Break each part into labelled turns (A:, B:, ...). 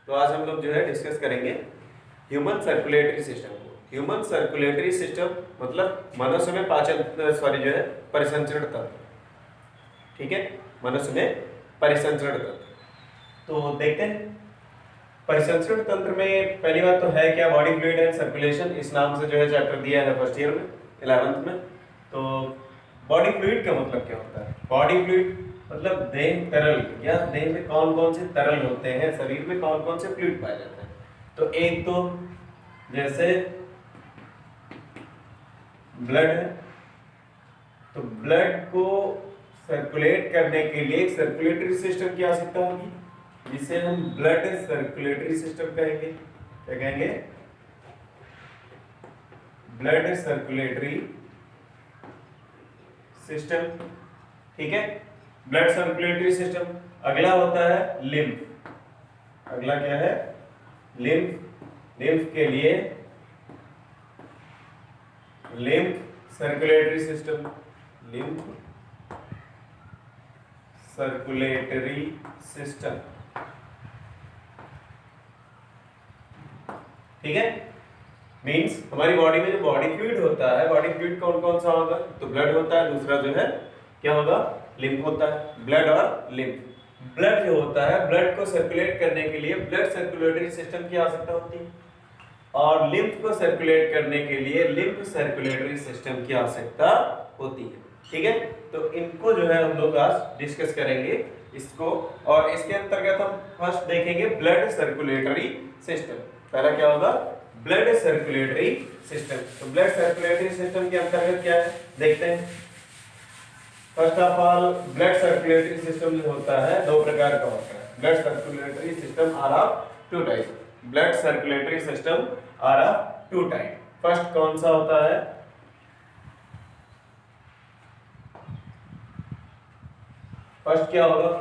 A: तो आज हम लोग जो है डिस्कस करेंगे ह्यूमन सर्कुलेटरी सिस्टम को। ह्यूमन सर्कुलेटरी सिस्टम मतलब मनुष्य में पाचन जो है परिसंचरण तंत्र, ठीक है, मनुष्य में परिसंचरण तंत्र। तो देखते हैं परिसंचरण तंत्र में पहली बात तो है क्या, बॉडी फ्लूइड एंड सर्कुलेशन, इस नाम से जो है चैप्टर दिया है फर्स्ट ईयर में 11th में। तो बॉडी फ्लूइड का मतलब क्या होता है? बॉडी फ्लूइड मतलब देह तरल, या देह में कौन कौन से तरल होते हैं, शरीर में कौन कौन से फ्लूइड पाए जाते हैं। तो एक तो जैसे ब्लड है, तो ब्लड को सर्कुलेट करने के लिए एक सर्कुलेटरी सिस्टम की आवश्यकता होगी, जिसे हम ब्लड सर्कुलेटरी सिस्टम कहेंगे। क्या कहेंगे? ब्लड सर्कुलेटरी सिस्टम, ठीक है, ब्लड सर्कुलेटरी सिस्टम। अगला होता है लिम्फ। अगला क्या है? लिम्फ। लिम्फ के लिए lymph circulatory system, lymph circulatory system, ठीक है। मींस हमारी बॉडी में जो बॉडी फ्लूइड होता है, बॉडी फ्लूइड कौन कौन सा होगा? तो ब्लड होता है, दूसरा जो है क्या होगा? लिम्फ होता है। ब्लड और लिम्फ। ब्लड जो होता है, ब्लड को सर्कुलेट करने के लिए ब्लड सर्कुलेटरी सिस्टम की आवश्यकता होती है, और लिम्फ को सर्कुलेट करने के लिए लिम्फ सर्कुलेटरी सिस्टम की आवश्यकता होती है, ठीक है। तो इनको जो है हम लोग आज डिस्कस करेंगे इसको, और इसके अंतर्गत हम फर्स्ट देखेंगे ब्लड सर्कुलेटरी सिस्टम। पहला क्या होगा? Blood circulatory system. तो ब्लड सर्कुलेटरी सिस्टम के अंतर्गत क्या है देखते हैं। First of all blood circulatory system जो होता है दो प्रकार का होता है। Blood circulatory system are of two type. Blood circulatory system are of two type. First कौन सा होता है? फर्स्ट क्या होगा?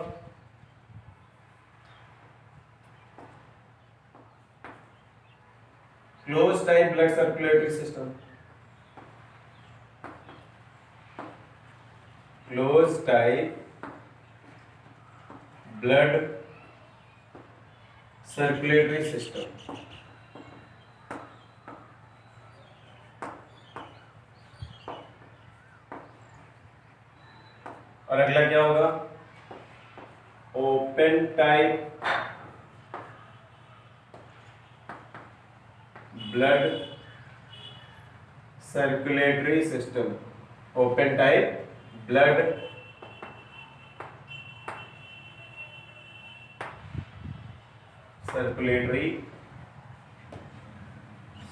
A: Close type blood circulatory system. Close type blood circulatory system. और अगला क्या होगा? Open type blood circulatory system. Open type blood circulatory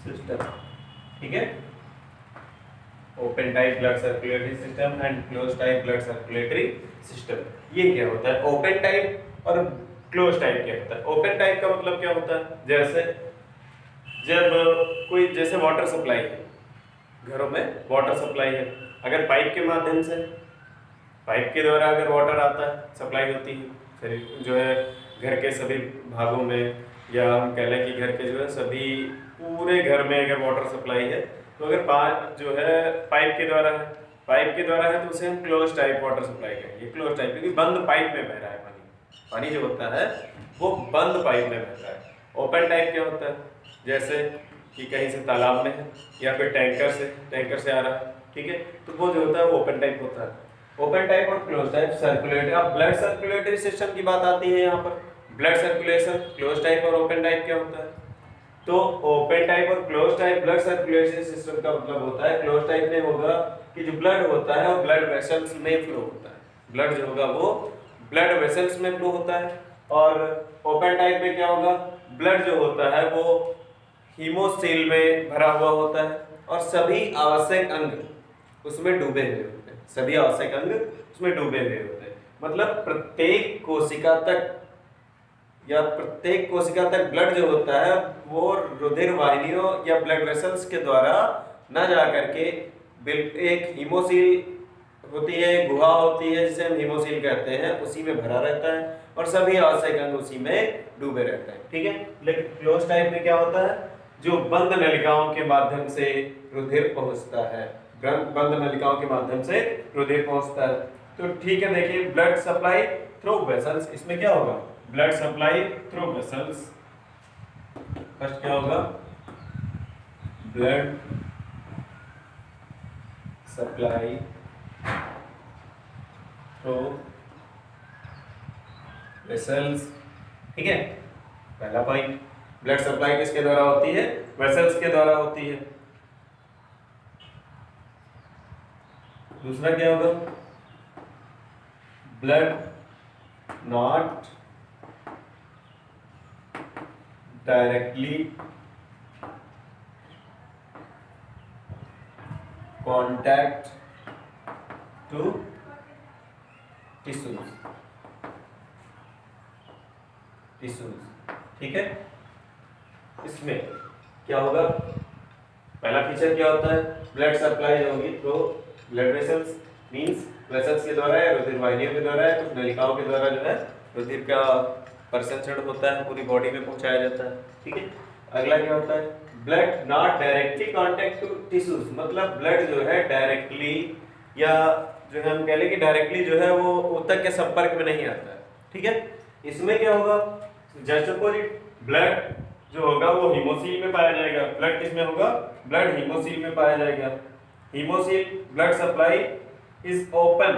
A: system, ठीक है। Open type blood circulatory system and close type blood circulatory system. ये क्या होता है? ओपन टाइप और क्लोज टाइप क्या होता है? ओपन टाइप का मतलब क्या होता है? जैसे जब कोई जैसे वाटर सप्लाई है, घरों में वाटर सप्लाई है, अगर पाइप के माध्यम से, पाइप के द्वारा अगर वाटर आता है, सप्लाई होती है, फिर जो है घर के सभी भागों में, या हम कह लें कि घर के जो है सभी पूरे घर में अगर वाटर सप्लाई है, तो अगर जो है पाइप के द्वारा है, पाइप के द्वारा है, तो उसे हम क्लोज टाइप वाटर सप्लाई कहेंगे। क्लोज टाइप क्योंकि बंद पाइप में बह रहा है पानी। पानी जो होता है वो बंद पाइप में बहता है। ओपन टाइप क्या होता है? जैसे कि कहीं से तालाब में है, या फिर टैंकर से आ रहा है, ठीक है, तो वो जो होता है वो ओपन टाइप होता है। ओपन टाइप और क्लोज टाइप सर्कुलेटरी। अब ब्लड सर्कुलेटरी सिस्टम की बात आती है यहाँ पर। ब्लड सर्कुलेशन, क्लोज टाइप और ओपन टाइप क्या होता है? तो ओपन टाइप और close type blood circulation system का मतलब होता है, क्लोज टाइप में होगा कि जो ब्लड होता है वो ब्लड वेसल्स में फ्लो होता है। ब्लड जो होगा वो ब्लड वेसल्स में फ्लो होता है। और ओपन टाइप में क्या होगा? ब्लड जो होता है वो हीमोसील में भरा हुआ होता है, और सभी आवश्यक अंग उसमें डूबे हुए होते हैं। सभी आवश्यक अंग उसमें डूबे हुए होते हैं। मतलब प्रत्येक कोशिका तक, या प्रत्येक कोशिका तक ब्लड जो होता है वो रुधिर वाहिनियों या ब्लड वेसल्स के द्वारा न जा करके एक हीमोसील होती है, गुहा होती है जिसे हम हीमोसील कहते हैं, उसी में भरा रहता है, और सभी आवश्यक अंग उसी में डूबे रहते हैं, ठीक है। लेकिन क्लोज टाइप में क्या होता है? जो बंद नलिकाओं के माध्यम से रुधिर पहुंचता है, बंद नलिकाओं के माध्यम से रुधिर पहुंचता है। तो ठीक है, देखिए ब्लड सप्लाई थ्रू वेसल्स, इसमें क्या होगा? Blood supply through vessels, first क्या होगा, ब्लड सप्लाई थ्रू वेसल्स, ठीक है, पहला पॉइंट। ब्लड सप्लाई किसके द्वारा होती है, वेसल्स के द्वारा होती है। दूसरा क्या होगा, blood not directly contact to tissues, ठीक है। इसमें क्या होगा, पहला फीचर क्या होता है, ब्लड सप्लाई होगी तो ब्लड वेसल्स मींस वेसल्स के द्वारा है, रुधिर वाहिनियों के द्वारा है, कुछ नलिकाओं के द्वारा जो है रुधिर का परिसंचरण होता है, पूरी बॉडी में पहुंचाया जाता है, ठीक है। अगला क्या होता है, blood not directly contact to tissues, मतलब ब्लड जो है डायरेक्टली या जो है हम कह लें कि डायरेक्टली जो है वो ऊतक के संपर्क में नहीं आता है, ठीक है। इसमें क्या होगा, जस्ट अपोजिट, ब्लड जो होगा वो हीमोसील में पाया जाएगा। ब्लड किसमें होगा, ब्लड हीमोसील में पाया जाएगा। Haemocoel, blood supply is open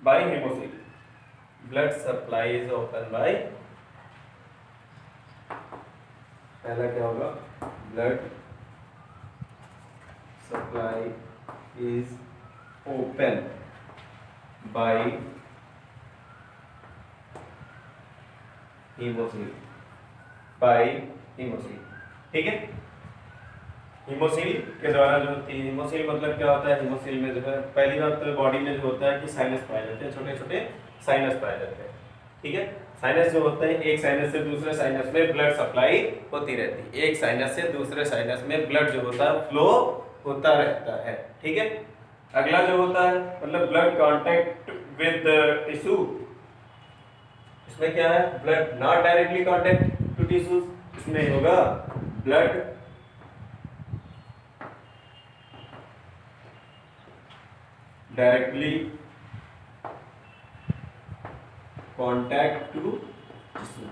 A: by haemocoel, blood supply is open by, पहला क्या होगा, blood supply is open by haemocoel, by haemocoel, ठीक है। हीमोसील के द्वारा जो होती है, हीमोसील मतलब क्या होता है, हीमोसील में जो है पहली बात तो बॉडी में जो होता है कि साइनस पाए जाते हैं, छोटे छोटे साइनस पाए जाते हैं, ठीक है। साइनस जो होते हैं, एक साइनस से दूसरे साइनस में ब्लड सप्लाई होती रहती है, एक साइनस से दूसरे साइनस में ब्लड जो होता है फ्लो होता रहता है, ठीक है। अगला जो होता है मतलब ब्लड कांटेक्ट विद टिश्यू, इसमें क्या है, blood not directly contact to tissues, इसमें होगा blood directly contact to tissue,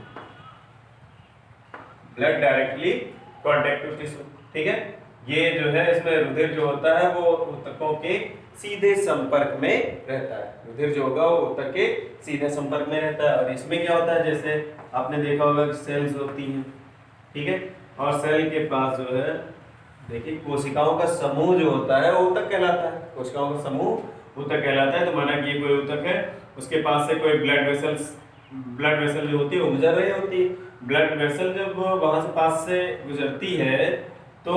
A: blood directly contact to tissue, ठीक है। ये जो है इसमें रुधिर जो होता है वो ऊतकों के सीधे संपर्क में रहता है, रुधिर जो होगा वो ऊतक के सीधे संपर्क में रहता है। और इसमें क्या होता है, जैसे आपने देखा होगा कि सेल्स होती हैं, ठीक है, और सेल के पास जो है देखिए कोशिकाओं का समूह जो होता है वो ऊतक कहलाता है, कोशिकाओं का समूह ऊतक कहलाता है। तो माना कि ये कोई ऊतक है, उसके पास से कोई ब्लड वेसल जो होती है वो गुजर रही होती है। ब्लड वेसल जब वहां से पास से गुजरती है तो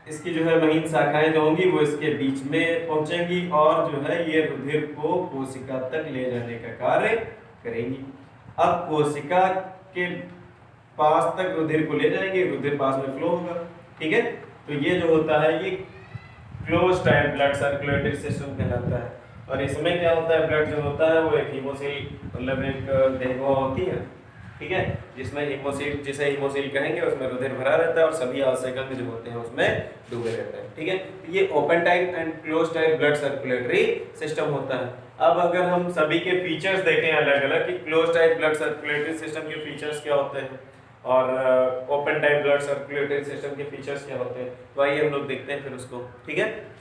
A: इसकी जो है महीन शाखाएं जो होंगी वो इसके बीच में पहुंचेंगी और जो है ये रुधिर को कोशिका तक ले जाने का कार्य करेंगी। अब कोशिका के पास तक रुधिर को ले जाएंगे, रुधिर पास में फ्लो होगा, ठीक है। तो ये जो होता है ये close type blood circulatory system कहलाता है। और इसमें क्या होता है, ब्लड जो होता है वो एक हीमोसील मतलब एक देहगुआ होती है, ठीक है, जिसमें हीमोसील, जिसे हीमोसील कहेंगे, उसमें रुधिर भरा रहता है और सभी आवश्यक अंग जो होते हैं उसमें डूबे रहते हैं, ठीक है। ये open type and close type blood circulatory system होता है। अब अगर हम सभी के फीचर्स देखें अलग अलग कि close type blood circulatory system के फीचर्स क्या होते हैं और open type blood circulatory system के फीचर्स क्या होते हैं, तो आइए हम लोग देखते हैं फिर उसको, ठीक है।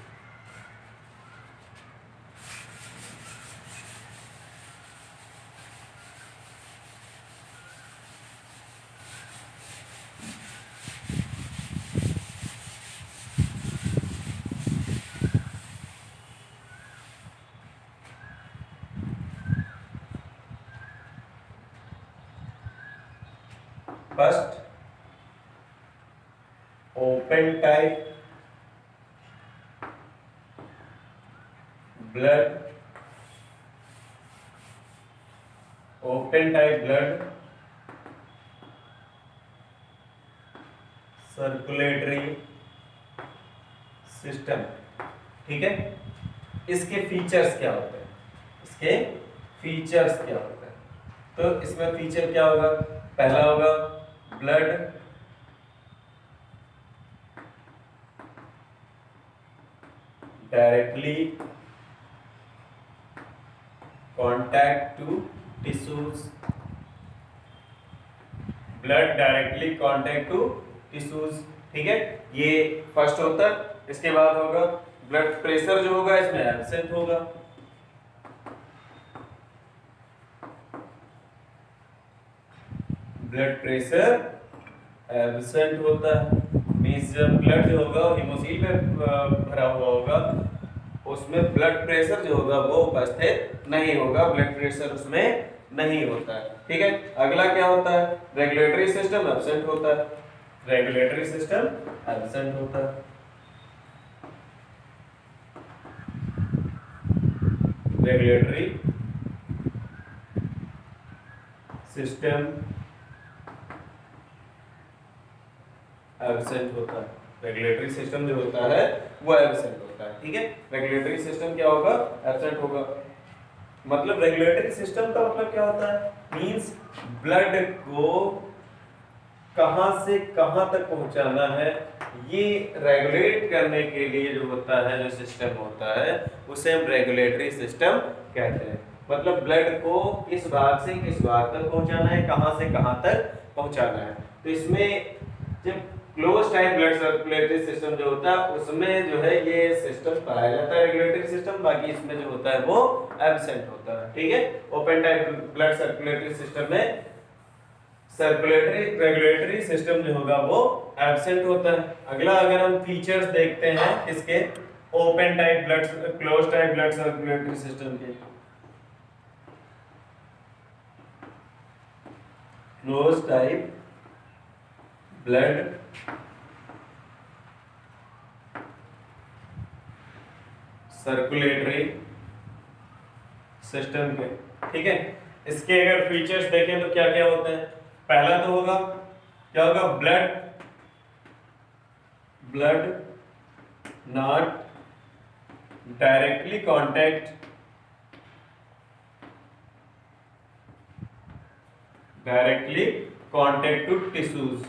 A: First open type blood, open type blood circulatory system, ठीक है। इसके फीचर्स क्या होते हैं, इसके फीचर्स क्या होते हैं, तो इसमें फीचर क्या होगा, पहला होगा blood directly contact to tissues, blood directly contact to tissues, ठीक है, ये फर्स्ट होता है। इसके बाद होगा ब्लड प्रेशर जो होगा इसमें एब्सेंट होगा, ब्लड प्रेशर एब्सेंट होता है, मींस जब ब्लड जो होगा हिमोसिल में भरा हुआ होगा उसमें ब्लड प्रेशर जो होगा वो उपस्थित नहीं होगा, ब्लड प्रेशर उसमें नहीं होता है, ठीक है। अगला क्या होता है, रेगुलेटरी सिस्टम एब्सेंट होता है, रेगुलेटरी सिस्टम एब्सेंट होता है, रेगुलेटरी सिस्टम एब्सेंट होता है, रेगुलेटरी सिस्टम जो होता है वो एब्सेंट होता है, ठीक है। रेगुलेटरी सिस्टम क्या होगा, एब्सेंट होगा। मतलब रेगुलेटरी सिस्टम का मतलब क्या होता है, मींस ब्लड को कहां से कहां तक पहुंचाना है, ये रेगुलेट करने के लिए जो होता है, जो सिस्टम होता है उसे हम रेगुलेटरी सिस्टम कहते हैं। मतलब ब्लड को किस भाग से किस भाग तक पहुंचाना है, कहां से कहां तक पहुंचाना है। तो इसमें जब close type blood circulatory system जो होता है उसमें जो है ये सिस्टम पाया जाता है रेगुलेटरी सिस्टम, बाकी इसमें जो होता है वो एब्सेंट होता है, ठीक है। Open type blood circulatory system में सर्कुलेटरी रेगुलेटरी सिस्टम जो होगा वो एब्सेंट होता है। अगला अगर हम फीचर्स देखते हैं इसके open type blood close type blood circulatory system के, close type blood circulatory system के, ठीक है। इसके अगर फीचर्स देखें तो क्या क्या होते हैं, पहला तो होगा क्या होगा, blood not directly contact to tissues,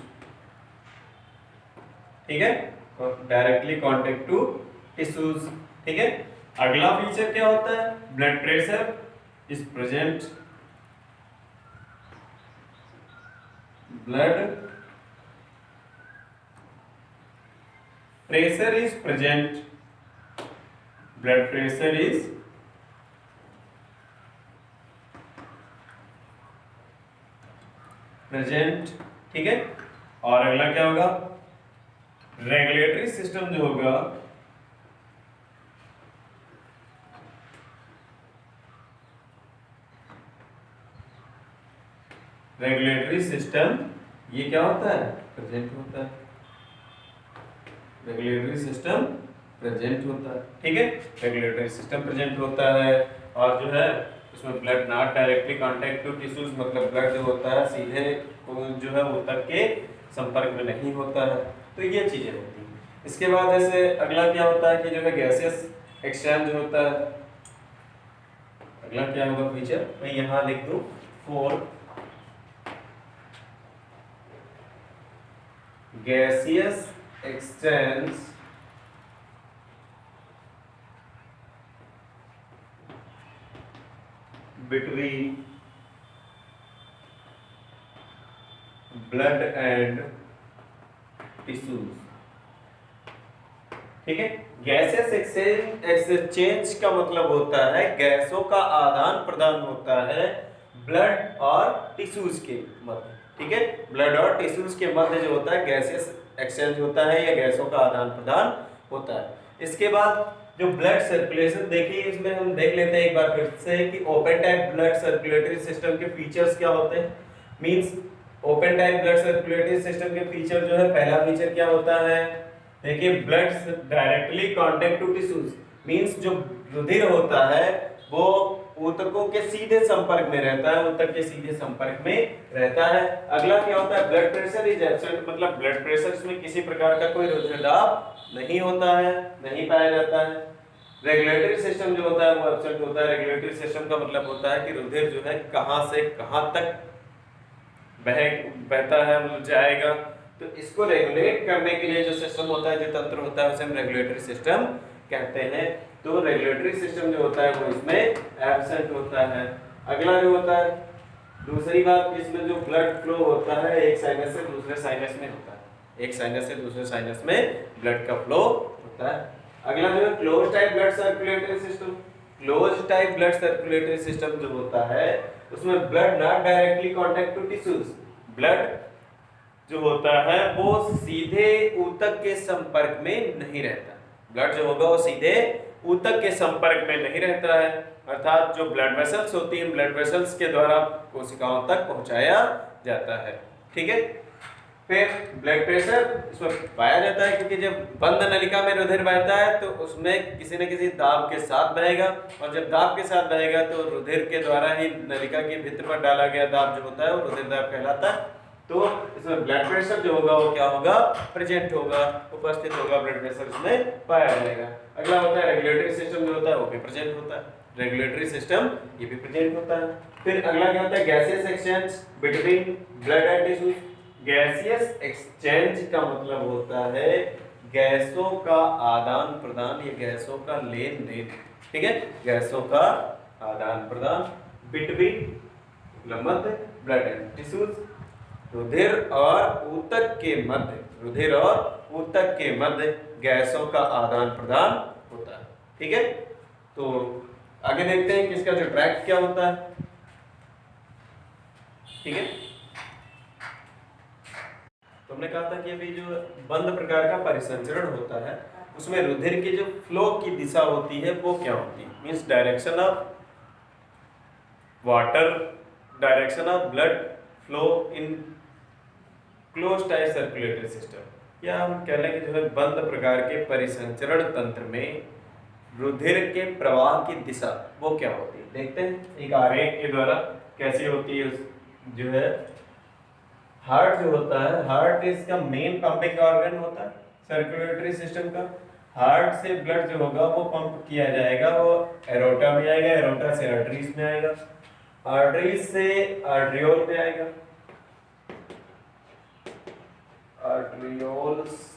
A: ठीक है, डायरेक्टली कांटेक्ट टू टिश्यूज, ठीक है। अगला फीचर क्या होता है, blood pressure is present, blood pressure is present, blood pressure is present, ठीक है। और अगला क्या होगा, रेगुलेटरी सिस्टम जो होगा रेगुलेटरी सिस्टम ये क्या होता है, प्रेजेंट होता है, रेगुलेटरी सिस्टम प्रेजेंट होता है, ठीक है। रेगुलेटरी सिस्टम प्रेजेंट होता है और जो है उसमें blood not directly contact to tissues, मतलब ब्लड जो होता है सीधे जो है ऊतक के संपर्क में नहीं होता है, तो ये चीजें होती हैं। इसके बाद ऐसे अगला क्या होता है कि जो है गैसेस एक्सचेंज होता है। अगला क्या होगा फीचर, मैं यहाँ लिख दूं 4 gaseous exchange between blood and tissues, ठीक है। गैसेस एक्सचेंज का मतलब होता है गैसों का आदान प्रदान होता है ब्लड और टिश्यूज के मध्य, ठीक है। ब्लड और टिश्यूज के मध्य जो होता है गैसेस एक्सचेंज होता है या गैसों का आदान प्रदान होता है। इसके बाद जो ब्लड सर्कुलेशन देखिए, इसमें हम देख लेते हैं एक बार फिर से कि open type blood circulatory system के फीचर्स क्या होते हैं। Means open type blood circulatory system के फीचर जो है, पहला फीचर क्या होता है, देखिए blood directly contact to tissues, means जो रुधिर होता है वो ऊतकों के सीधे संपर्क में रहता है, ऊतक के सीधे संपर्क में रहता है। अगला क्या होता है, ब्लड प्रेशर इज एब्सेंट, मतलब ब्लड प्रेशर में किसी प्रकार का कोई रुधिर दाब नहीं होता है, नहीं पाया जाता है। रेगुलेटरी सिस्टम जो होता है वो एब्सेंट होता है। रेगुलेटरी सिस्टम का मतलब होता है कि रुधिर जो है कहां से कहां तक बहता है, मतलब जाएगा, तो इसको रेगुलेट करने के लिए जो सिस्टम होता है, जो तंत्र होता है उसे हम रेगुलेटरी सिस्टम कहते हैं। तो रेगुलेटरी सिस्टम जो होता है वो इसमें एब्सेंट होता है। अगला जो होता है दूसरी बात, इसमें जो ब्लड फ्लो होता है एक साइनस से दूसरे साइनस में होता है, एक साइनस से दूसरे साइनस में ब्लड का फ्लो होता है। अगला जो है close type blood circulatory system. Close type blood circulatory system जो होता है उसमें blood not directly contact to tissues, blood जो होता है वो सीधे ऊतक के संपर्क में नहीं रहता, ब्लड जो होगा वो सीधे ऊतक के संपर्क में नहीं रहता है, अर्थात जो ब्लड वेसल्स होती हैं ब्लड वेसल्स के द्वारा कोशिकाओं तक पहुंचाया जाता है। ठीक है, फिर ब्लड प्रेशर इसमें पाया जाता है क्योंकि जब बंद नलिका में रुधिर बहता है तो उसमें किसी न किसी दाब के साथ बहेगा, और जब दाब के साथ बहेगा तो रुधिर के द्वारा ही नलिका के भीतर पर डाला गया दाब जो होता है वो रुधिर दाब कहलाता है। तो इसमें ब्लड प्रेशर जो होगा वो क्या होगा, प्रेजेंट होगा, उपस्थित होगा, ब्लड प्रेशर इसमें पाया जाएगा। अगला होता है रेगुलेटरी सिस्टम जो होता है वो भी प्रेजेंट होता है, रेगुलेटरी सिस्टम ये भी प्रेजेंट होता है। फिर अगला क्या होता है, gaseous exchange between blood and tissues. Gaseous exchange का मतलब होता है गैसों का आदान प्रदान या गैसों का लेन देन। ठीक है, गैसों का आदान प्रदान बिटवीन मध्य ब्लड एंड टिश्यूज, रुधिर और ऊतक के मध्य, रुधिर और ऊतक के मध्य गैसों का आदान प्रदान होता है। ठीक है, तो आगे देखते हैं कि इसका जो ट्रैक्ट क्या होता है। ठीक है, तो हमने कहा था कि अभी जो बंद प्रकार का परिसंचरण होता है उसमें रुधिर की जो फ्लो की दिशा होती है वो क्या होती है, means direction of water, direction of blood flow in close type circulatory system. या हम कह लें कि जो है बंद प्रकार के परिसंचरण तंत्र में रुधिर के प्रवाह की दिशा वो क्या होती है, देखते हैं एक आरेख के द्वारा कैसी होती है। जो है हार्ट जो होता है, हार्ट इसका मेन पंपिंग ऑर्गन होता है सर्कुलेटरी सिस्टम का। हार्ट से ब्लड जो होगा वो पंप किया जाएगा, वो एरोटा में आएगा, एरोटा से आर्टरीज में आएगा, आर्टरीज से आर्ट्रियोल में आएगा, आर्ट्रियोल्स,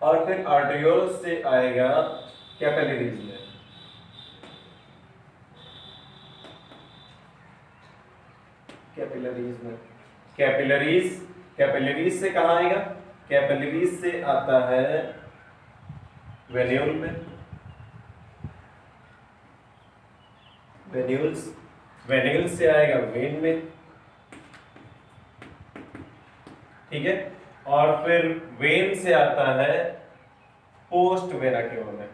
A: और फिर आर्ट्रियोल्स से आएगा कैपिलरीज में। कैपिलरीज में, कैपिलरीज से कहाँ आएगा, कैपिलरीज से आता है वेन्यूल में, वेन्यूल से आएगा वेन में। ठीक है, और फिर वेन से आता है पोस्ट वेना केवा में।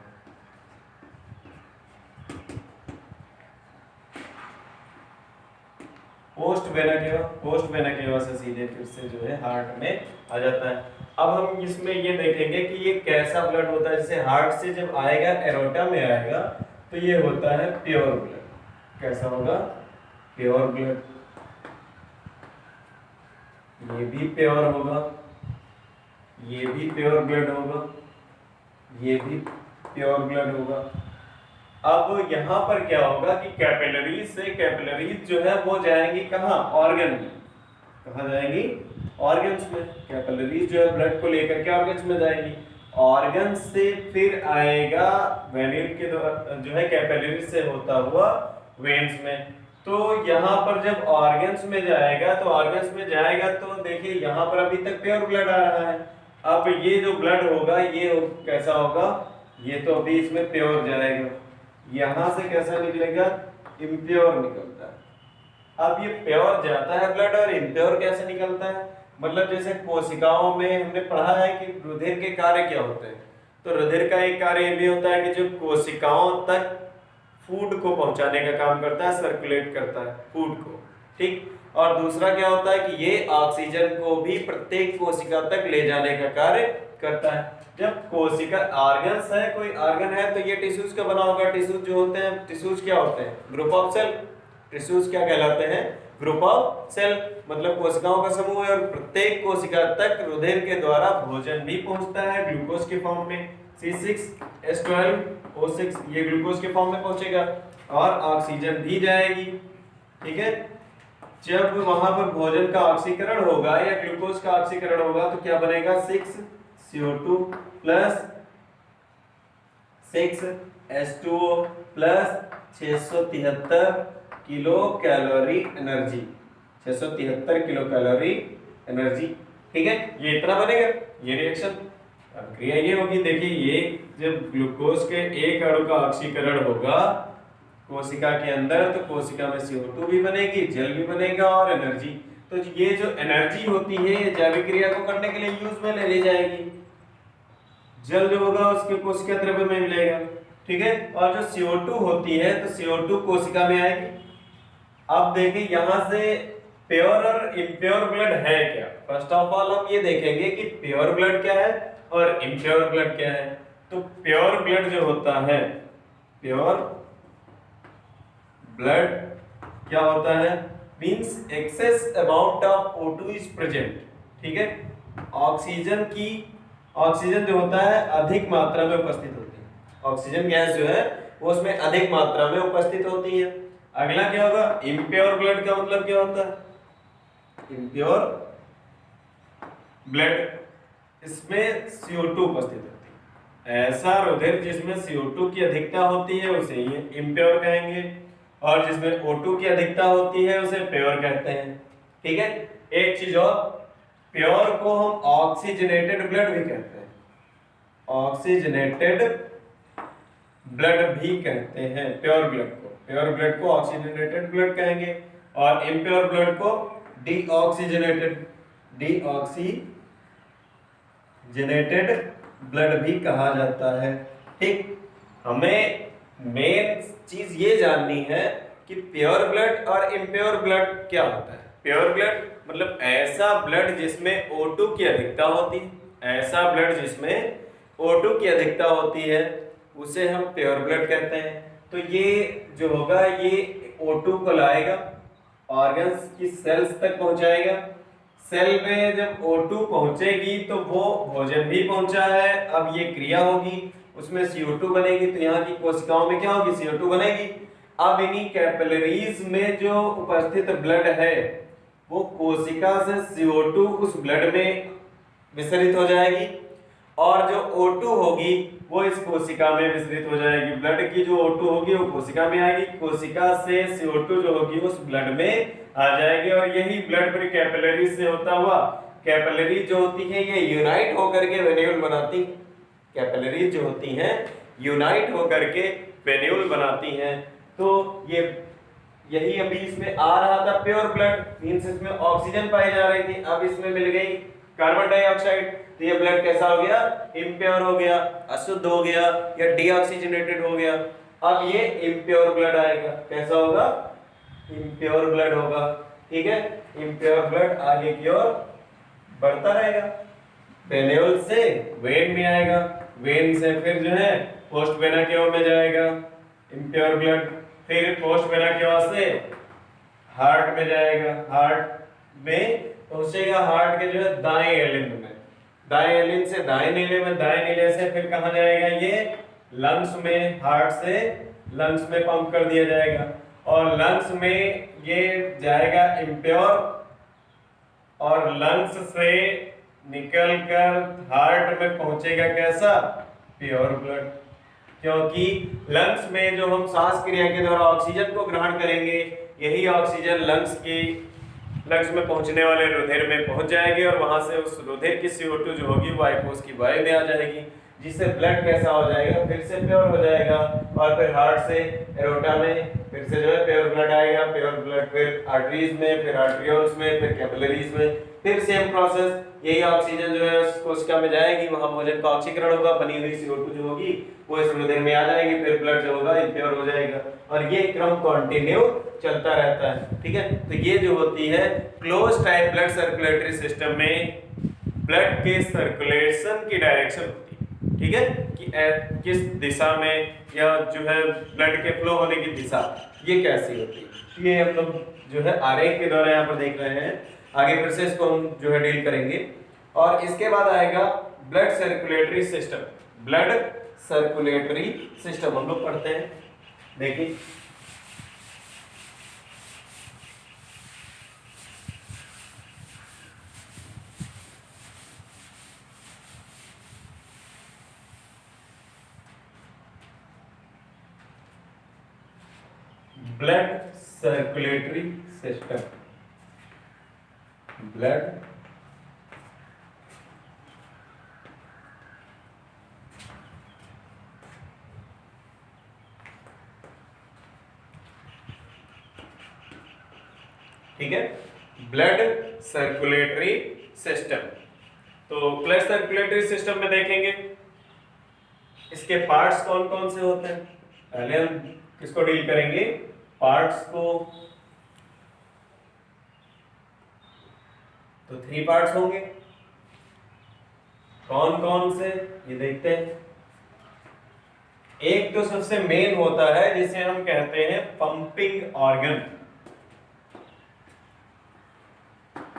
A: पोस्ट वेना केवा से सीधे फिर से जो है हार्ट में आ जाता है। अब हम इसमें ये देखेंगे कि ये कैसा ब्लड होता है, जैसे हार्ट से जब आएगा एरोटा में आएगा तो ये होता है प्योर ब्लड। कैसा होगा, प्योर ब्लड, ये भी प्योर होगा, ये भी प्योर ब्लड होगा, ये भी प्योर ब्लड होगा। अब यहाँ पर क्या होगा कि कैपिलरीज से, कैपिलरीज जो है वो जाएंगी कहाँ, ऑर्गन में। कहाँ जाएंगी, ऑर्गन्स में। कैपिलरीज जो है ब्लड को लेकर के ऑर्गन्स में जाएंगी, ऑर्गन से फिर आएगा वेन्यूल के द्वारा जो है कैपिलरीज से होता हुआ वेन्स में। तो यहाँ पर जब ऑर्गन्स में जाएगा तो ऑर्गन्स में जाएगा तो देखिए यहाँ पर अभी तक प्योर ब्लड आ रहा है। अब ये जो ब्लड होगा ये कैसा होगा, ये तो अभी इसमें प्योर जाएगा, यहाँ से कैसा निकलेगा, इम्प्योर निकलता है। अब ये प्योर जाता है ब्लड और इम्प्योर कैसे निकलता है, मतलब जैसे कोशिकाओं में हमने पढ़ा है कि रुधिर के कार्य क्या होते हैं, तो रुधिर का एक कार्य ये भी होता है कि जो कोशिकाओं तक फूड को पहुंचाने का काम करता है, सर्कुलेट करता है फूड को। ठीक, और दूसरा क्या होता है कि ये ऑक्सीजन को भी प्रत्येक कोशिका तक ले जाने का कार्य करता है। जब कोशिका ऑर्गन्स है, कोई ऑर्गन है तो ये टिश्यूज का बना होगा। टिश्यूज जो होते हैं, टिश्यूज क्या होते हैं, ग्रुप ऑफ सेल। टिश्यूज क्या कहलाते हैं, ग्रुप ऑफ सेल, मतलब कोशिकाओं का समूह है और प्रत्येक कोशिका तक रुधिर के द्वारा भोजन भी पहुंचता है ग्लूकोज के फॉर्म में, C6H12O6 ये ग्लूकोज के फॉर्म में पहुंचेगा और ऑक्सीजन भी जाएगी। ठीक है, जब वहां पर भोजन का ऑक्सीकरण होगा या ग्लूकोज का ऑक्सीकरण होगा तो क्या बनेगा, 6CO2 plus 6H2O plus 673 kilo calorie energy, 673 kilo calorie energy. ठीक है, ये इतना बनेगा। ये रिएक्शन क्रिया ये होगी, देखिए ये जब ग्लूकोज के एक अणु का ऑक्सीकरण होगा कोशिका के अंदर, तो कोशिका में CO2 भी बनेगी, जल भी बनेगा और एनर्जी। तो ये जो एनर्जी होती है ये जैविक क्रिया को करने के लिए यूज में ले ली जाएगी। जल जो होगा उसके कोशिका द्रव्य में मिलेगा। ठीक है, और जो CO2 होती है तो CO2 कोशिका में आएगी। अब देखिए यहां से प्योर और इम्प्योर ब्लड है क्या। फर्स्ट ऑफ ऑल हम ये देखेंगे कि प्योर ब्लड क्या है और इम्प्योर ब्लड क्या है। तो प्योर ब्लड जो होता है, प्योर ब्लड क्या होता है, means excess amount of O2 is present. ठीक है, ऑक्सीजन जो होता है अधिक मात्रा में उपस्थित होती है। ऑक्सीजन गैस जो है वो उसमें अधिक मात्रा में उपस्थित होती है। अगला क्या होगा, इम्प्योर ब्लड का मतलब क्या होता है, इम्प्योर ब्लड, इसमें CO2 उपस्थित होती है। ऐसा रुधिर जिसमें CO2 की अधिकता होती है उसे ये इम्प्योर कहेंगे, और जिसमें O2 की अधिकता होती है उसे प्योर कहते हैं। ठीक है, एक चीज और, प्योर को हम ऑक्सीजनेटेड ब्लड भी कहते हैं, ऑक्सीजनेटेड ब्लड भी कहते हैं प्योर ब्लड को। प्योर ब्लड को ऑक्सीजनेटेड ब्लड कहेंगे और इम्प्योर ब्लड को डीऑक्सीजनेटेड ब्लड भी कहा जाता है। ठीक, हमें मेन चीज ये जाननी है कि प्योर ब्लड और इम्प्योर ब्लड क्या होता है। प्योर ब्लड मतलब ऐसा ब्लड जिसमें O2 की अधिकता होती है, ऐसा ब्लड जिसमें O2 की अधिकता होती है उसे हम प्योर ब्लड कहते हैं। तो ये जो होगा ये O2 को लाएगा, ऑर्गन्स की सेल्स तक पहुंचाएगा। सेल में जब O2 पहुंचेगी तो वो भोजन भी पहुंचा है। अब ये क्रिया होगी, उसमें CO2 बनेगी, तो यहाँ की कोशिकाओं में क्या होगी, CO2 बनेगी। अब इन्हीं कैपिलरीज में जो उपस्थित ब्लड है वो कोशिका से CO2 उस ब्लड में विसरित हो जाएगी, और जो O2 होगी वो इस कोशिका में विसरित हो जाएगी। ब्लड की जो O2 होगी वो कोशिका में आएगी, कोशिका से CO2 जो होगी उस ब्लड में आ जाएगी, और यही ब्लड पूरी कैपिलरी से होता हुआ, कैपिलरी जो होती है ये यूनाइट होकर के वेन्यूल बनाती, कैपिलरी जो होती हैं यूनाइट होकर के वेन्यूल बनाती हैं। तो ये यही अभी इसमें आ रहा था प्योर ब्लड, मींस इसमें ऑक्सीजन पाई जा रही थी, अब इसमें मिल गई कार्बन डाइऑक्साइड, तो ये ब्लड कैसा हो गया, इम्प्योर हो गया, अशुद्ध हो गया या डीऑक्सीजनेटेड हो गया। अब ये इम्प्योर ब्लड आएगा, कैसा होगा, इम्प्योर ब्लड होगा। ठीक है, इम्प्योर ब्लड आगे की ओर बढ़ता रहेगा, वेन्यूल से वेन में आएगा, वेन से फिर जो है पोस्ट वेना की ओर में जाएगा इम्प्योर ब्लड, फिर पोस्ट वेना की ओर से हार्ट में जाएगा, हार्ट में पहुंचेगा, हार्ट के जो है दाएं एलिन में, दाएं एलिन से दाएं नीले में, दाएं नीले से फिर कहां जाएगा, ये लंग्स में, हार्ट से लंग्स में पंप कर दिया जाएगा, और लंग्स में ये जाएगा इम्प्योर, और लंग्स से निकलकर हार्ट में पहुंचेगा कैसा, प्योर ब्लड। क्योंकि लंग्स में जो हम सांस क्रिया के द्वारा ऑक्सीजन को ग्रहण करेंगे, यही ऑक्सीजन लंग्स में पहुंचने वाले रुधिर में पहुंच जाएगी, और वहां से उस रुधिर की CO2 जो होगी वो आइकोस की वायु में आ जाएगी, जिससे ब्लड कैसा हो जाएगा, फिर से प्योर हो जाएगा, और फिर हार्ट से एरोटा में फिर से जो है प्योर ब्लड आएगा, प्योर ब्लड फिर आर्टरीज में, फिर आर्ट्रियोल्स में, फिर कैपिलरीज में, फिर सेम प्रोसेस, यही ऑक्सीजन जो है उस कोशिका में जाएगी, वहां भोजन का ऑक्सीकरण होगा, बनी हुई CO2 जो होगी वो इस रुधिर में आ जाएगी, फिर ब्लड जो होगा इम्प्योर हो जाएगा, और ये क्रम कंटिन्यू चलता रहता है। ठीक है, तो ये जो होती है close type blood circulatory system में ब्लड के सर्कुलेशन की डायरेक्शन होती है। ठीक है, कि किस दिशा में या जो है ब्लड के फ्लो होने की दिशा ये कैसी होती है, ये हम लोग जो है आरेख के द्वारा यहाँ पर देख रहे हैं। आगे फिर से इसको हम जो है डील करेंगे, और इसके बाद आएगा blood circulatory system. Blood circulatory system हम लोग पढ़ते हैं, देखिए ब्लड सर्कुलेटरी सिस्टम, ब्लड ठीक है, ब्लड सर्कुलेटरी सिस्टम। तो ब्लड सर्कुलेटरी सिस्टम में देखेंगे इसके पार्ट्स कौन कौन से होते हैं। पहले हम किसको डील करेंगे, पार्ट्स को। तो 3 पार्ट्स होंगे, कौन कौन से ये देखते हैं। एक तो सबसे मेन होता है जिसे हम कहते हैं pumping organ,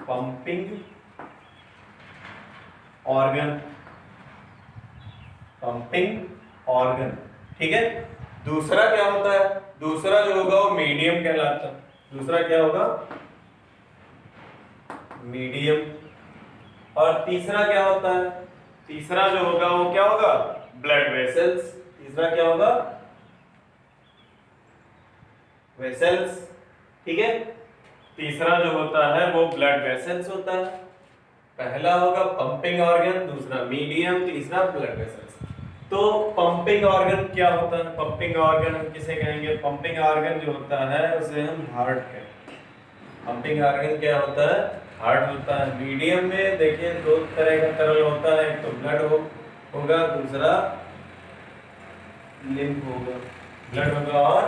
A: pumping organ, pumping organ, ठीक है। दूसरा क्या होता है, दूसरा जो होगा वो मीडियम कहलाता है। दूसरा क्या होगा, मीडियम। और तीसरा क्या होता है, तीसरा जो होगा वो क्या होगा, ब्लड वेसल्स। तीसरा क्या होगा, वेसल्स, ठीक है। तीसरा जो होता है वो ब्लड वेसल्स होता है। पहला होगा पंपिंग ऑर्गन, दूसरा मीडियम, तीसरा ब्लड वेसल्स। तो पंपिंग ऑर्गन क्या होता है, पंपिंग ऑर्गन हम किसे कहेंगे, पंपिंग ऑर्गन जो होता है उसे हम हार्ट कहेंगे। पंपिंग ऑर्गन क्या होता है, हार्ट होता है। मीडियम में देखिए 2 तरह का तरल होता है, एक तो ब्लड होगा, दूसरा लिम्फ होगा, ब्लड होगा और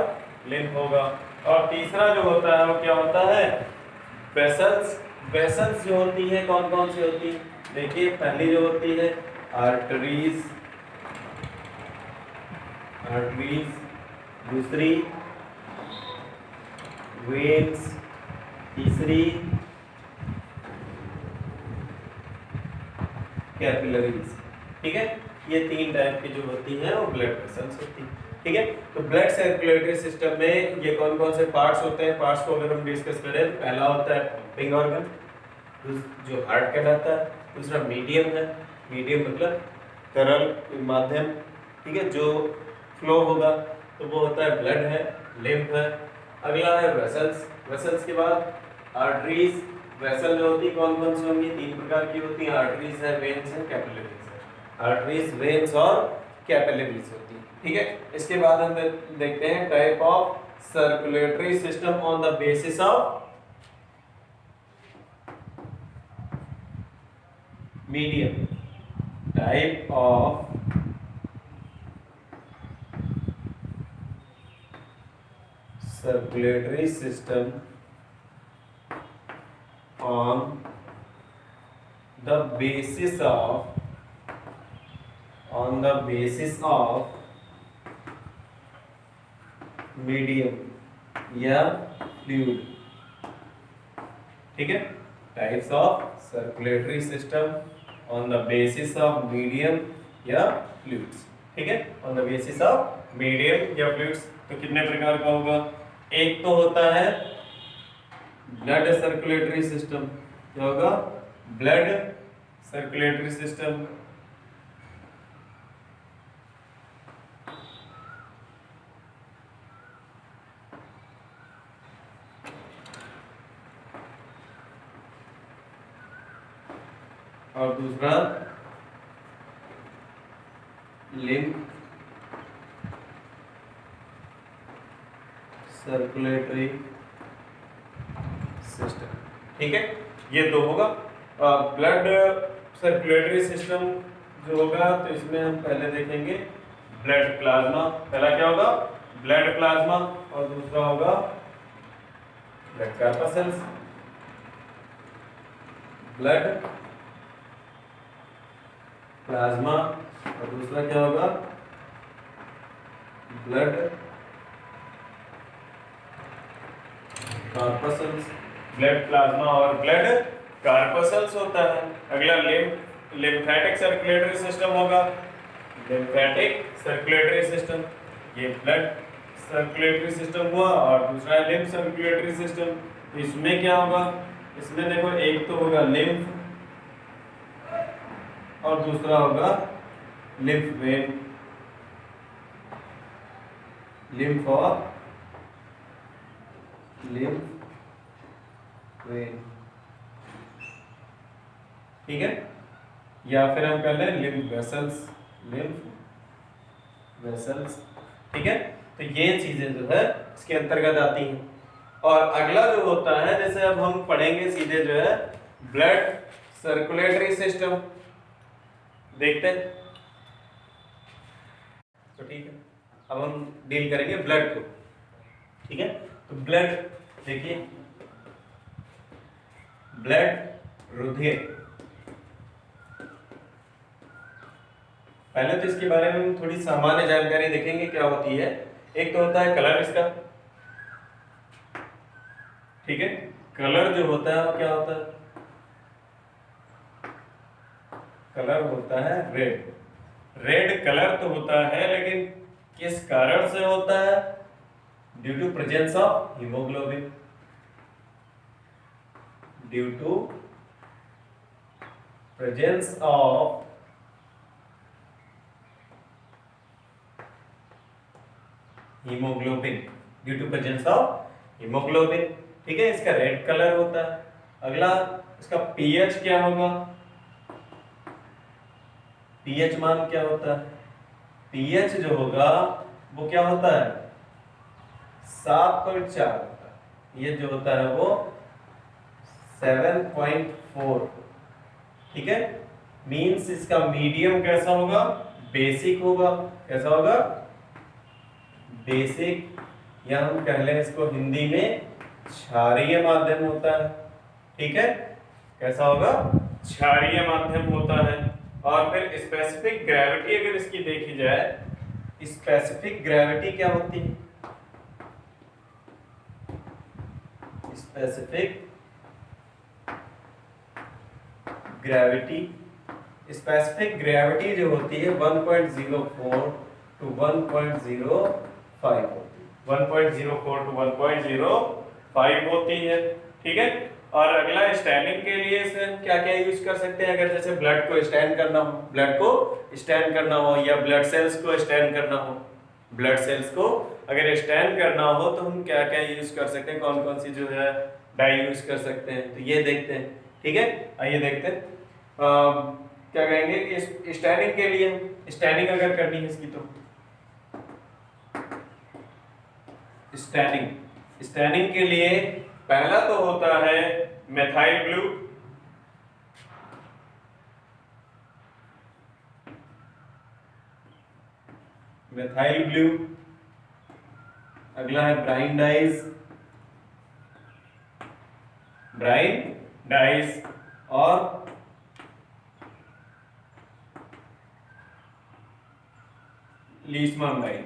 A: लिम्फ होगा। और तीसरा जो होता है वो क्या होता है, वेसल्स। वेसल्स जो होती है कौन कौन सी होती है, देखिए पहली जो होती है आर्टरीज, आर्टरीज, दूसरी वेन्स, तीसरी कैपिलरीज, ठीक है। ये 3 टाइप की जो होती हैं वो ब्लड वेसल्स होती हैं, ठीक है। तो ब्लड सर्कुलेटरी सिस्टम में ये कौन कौन से पार्ट्स होते हैं, पार्ट्स को अगर हम डिस्कस करें तो पहला होता है पंपिंग ऑर्गन जो हार्ट कहलाता है, दूसरा मीडियम है, मीडियम मतलब तरल माध्यम, ठीक है, जो फ्लो होगा, तो वो होता है ब्लड है, लिम्फ है। अगला है वेसल्स, वेसल्स के बाद आर्टरीज। वेसल जो होती है कौन कौन सी होंगी, 3 प्रकार की होती हैं, आर्टरीज है, वेन्स है, कैपिलरीज है। आर्टरीज, वेन्स और कैपिलरीज होती है, ठीक है। इसके बाद हम देखते हैं type of circulatory system on the basis of medium, type of circulatory system on the basis of medium या fluid, ठीक है। Types of circulatory system on the basis of medium या फ्लूइड्स, ठीक है, on the basis of medium या fluids. तो कितने प्रकार का होगा, एक तो होता है ब्लड सर्कुलेटरी सिस्टम, क्या होगा, ब्लड सर्कुलेटरी सिस्टम। और दूसरा लिम्फ सर्कुलेटरी सिस्टम, ठीक है। ये दो होगा। ब्लड सर्कुलेटरी सिस्टम जो होगा तो इसमें हम पहले देखेंगे ब्लड प्लाज्मा। पहला क्या होगा, ब्लड प्लाज्मा, और दूसरा होगा ब्लड कॉर्पस्कल्स, ब्लड प्लाज्मा, और दूसरा क्या होगा, ब्लड कॉर्पस्कल्स। ब्लड प्लाज्मा और ब्लड कॉर्पस्कल्स होता है। अगला लिम्फेटिक सर्कुलेटरी सिस्टम होगा, लिम्फेटिक सर्कुलेटरी सिस्टम। ये ब्लड सर्कुलेटरी सिस्टम हुआ, और दूसरा है लिम्फ सर्कुलेटरी सिस्टम। इसमें क्या होगा, इसमें देखो एक तो होगा लिम्फ और दूसरा होगा लिम्फ वेन, लिम्फ और लिम्फ वेन, ठीक है, या फिर हम कर लें लिम्फ वेसल्स, लिम्फ वेसल्स, ठीक है। तो ये चीजें जो है इसके अंतर्गत आती हैं। और अगला जो होता है, जैसे अब हम पढ़ेंगे सीधे जो है ब्लड सर्कुलेटरी सिस्टम, देखते हैं। तो ठीक है, अब हम डील करेंगे ब्लड को, ठीक है। तो ब्लड देखिए, ब्लड रुधिर, पहले तो इसके बारे में हम थोड़ी सामान्य जानकारी देखेंगे क्या होती है। एक तो होता है कलर इसका, ठीक है। कलर जो होता है वो क्या होता है, कलर होता है रेड। रेड कलर तो होता है, लेकिन किस कारण से होता है? Due to presence of haemoglobin, due to presence of haemoglobin, due to presence of haemoglobin, ठीक है। इसका रेड कलर होता है। अगला इसका पीएच क्या होगा, पीएच मान क्या होता है? पीएच जो होगा वो क्या होता है, 7.4 होता है। ये जो होता है वो 7.4, ठीक है। मींस इसका मीडियम कैसा होगा, बेसिक होगा। कैसा होगा, बेसिक, या हम कह लें इसको हिंदी में क्षारीय माध्यम होता है, ठीक है। कैसा होगा, क्षारीय माध्यम होता है। और फिर स्पेसिफिक ग्रेविटी अगर इसकी देखी जाए, स्पेसिफिक ग्रेविटी क्या होती है? स्पेसिफिक ग्रेविटी, स्पेसिफिक ग्रेविटी जो होती है 1.04 टू 1.05 होती है, 1.04 टू 1.05 होती है, ठीक है। और अगला स्टैनिंग के लिए से क्या क्या यूज कर सकते हैं? अगर जैसे ब्लड को स्टैन करना हो, ब्लड को स्टैन करना हो, या ब्लड सेल्स को स्टैन करना हो, ब्लड सेल्स को अगर स्टैन करना हो तो हम क्या क्या यूज कर सकते हैं, कौन कौन सी जो है डाई यूज कर सकते हैं, तो ये देखते हैं, ठीक है। आइए देखते हैं क्या कहेंगे इस स्टैनिंग के लिए। स्टैनिंग अगर करनी है इसकी, तो स्टैनिंग, स्टैनिंग के लिए पहला तो होता है मेथाइल ब्लू, मेथाइल ब्लू। अगला है ब्राइन डाइज, ब्राइन डाइज, और लीसमान डाइज,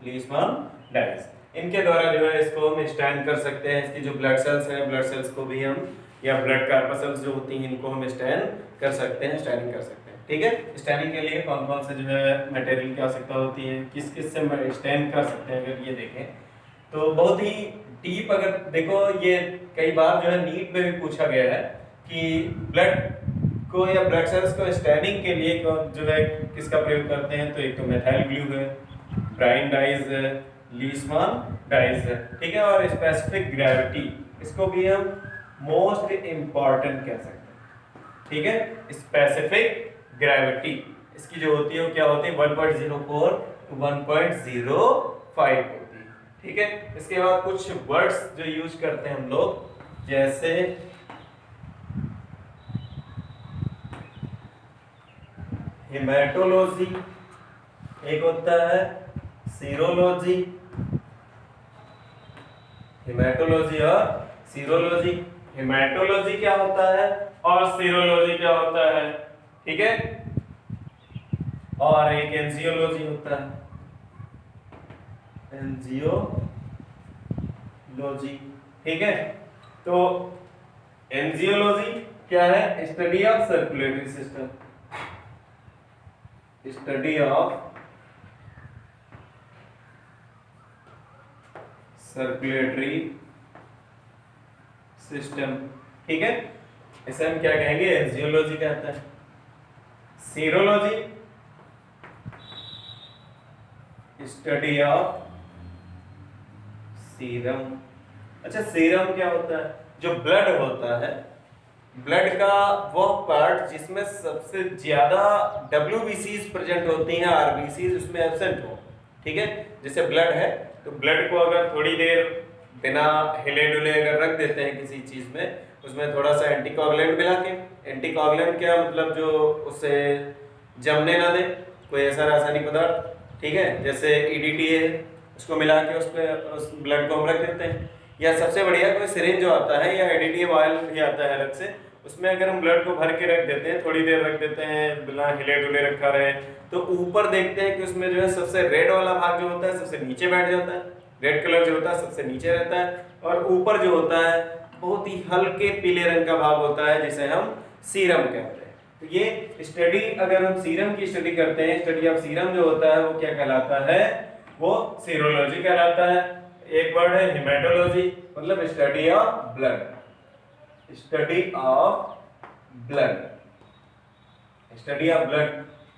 A: लीसमान डाइज। इनके द्वारा जो है इसको हम स्टैन कर सकते हैं। इसकी जो ब्लड सेल्स हैं, ब्लड सेल्स को भी हम, या ब्लड कार्पसल्स जो होती हैं, इनको हम स्टैन कर सकते हैं, स्टैनिंग कर सकते हैं, ठीक है। स्टैनिंग के लिए कौन कौन से जो है मटेरियल की आवश्यकता होती है, किस किस से स्टैन कर सकते हैं, अगर ये देखें तो बहुत ही डीप। अगर देखो, ये कई बार जो है नीट में भी पूछा गया है कि ब्लड को या ब्लड सेल्स को स्टैनिंग के लिए जो है किसका प्रयोग करते हैं, तो एक तो मेथाइल ब्लू है, ब्राइन डाइज है, लीसमान डाइज है, ठीक है। और स्पेसिफिक ग्रेविटी, इसको भी हम मोस्ट इंपॉर्टेंट कह सकते हैं, ठीक है। स्पेसिफिक ग्रेविटी इसकी जो होती है वो क्या होती है, 1.04 टू 1.05 होती है, ठीक है। इसके बाद कुछ वर्ड्स जो यूज करते हैं हम लोग, जैसे हेमेटोलॉजी, एक होता है सीरोलॉजी, हेमेटोलॉजी और सीरोलॉजी। हेमेटोलॉजी क्या होता है और सीरोलॉजी क्या होता है, ठीक है। और एक एंजियोलॉजी होता है, एंजियोलॉजी, ठीक है। तो एंजियोलॉजी क्या है, study of circulatory system, study of circulatory system, ठीक है। इसे हम क्या कहेंगे, एंजियोलॉजी कहते हैं। Serology, study of serum. अच्छा, सीरम क्या होता है? जो ब्लड होता है, ब्लड का वो पार्ट जिसमें सबसे ज्यादा WBCs प्रेजेंट होती हैं, RBCs उसमें एब्सेंट हो। ठीक है, जैसे ब्लड है तो ब्लड को अगर थोड़ी देर बिना हिले डुले अगर रख देते हैं किसी चीज में, उसमें थोड़ा सा एंटीकोगुलेंट मिला के, एंटीकोगुलेंट क्या मतलब जो उसे जमने ना दे, कोई ऐसा रासायनिक पदार्थ, ठीक है, जैसे EDTA है, उसको मिला के उस पे उस ब्लड को हम रख देते हैं। या सबसे बढ़िया कोई सिरिंज जो आता है या एडिटिव ऑयल भी आता है अलग से, उसमें अगर हम ब्लड को भर के रख देते हैं, थोड़ी देर रख देते हैं बिना हिले डुले रखा रहे, तो ऊपर देखते हैं कि उसमें जो है सबसे रेड वाला भाग जो होता है सबसे नीचे बैठ जाता है, रेड कलर जो होता है सबसे नीचे रहता है, और ऊपर जो होता है बहुत ही हल्के पीले रंग का भाग होता है जिसे हम सीरम कहते हैं। तो ये स्टडी, अगर हम सीरम की स्टडी करते हैं, स्टडी ऑफ सीरम जो होता है वो क्या कहलाता है? वो सीरोलॉजी कहलाता है। एक वर्ड है हेमेटोलॉजी, मतलब study of blood, study of blood, study of blood,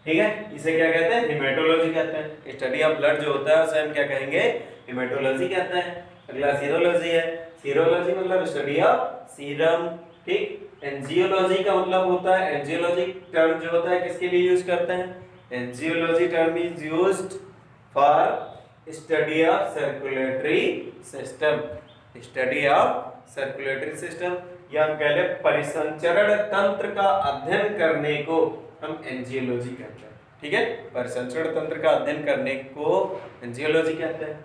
A: ठीक है, इसे क्या कहते हैं? हेमेटोलॉजी कहते हैं। स्टडी ऑफ ब्लड जो होता है उसे हम क्या कहेंगे? हेमेटोलॉजी कहते हैं। अगला सीरोलॉजी है। सीरोलॉजी मतलब स्टडी ऑफ सीरम, ठीक। एंजियोलॉजी का मतलब होता है, एंजियोलॉजी टर्म जो होता है किसके लिए यूज करते हैं? Angiology term is used for study of circulatory system, study of circulatory system, या हम कह ले परिसंचरण तंत्र का अध्ययन करने को हम एंजियोलॉजी कहते हैं। ठीक है, परिसंचरण तंत्र का अध्ययन करने को एंजियोलॉजी कहते हैं।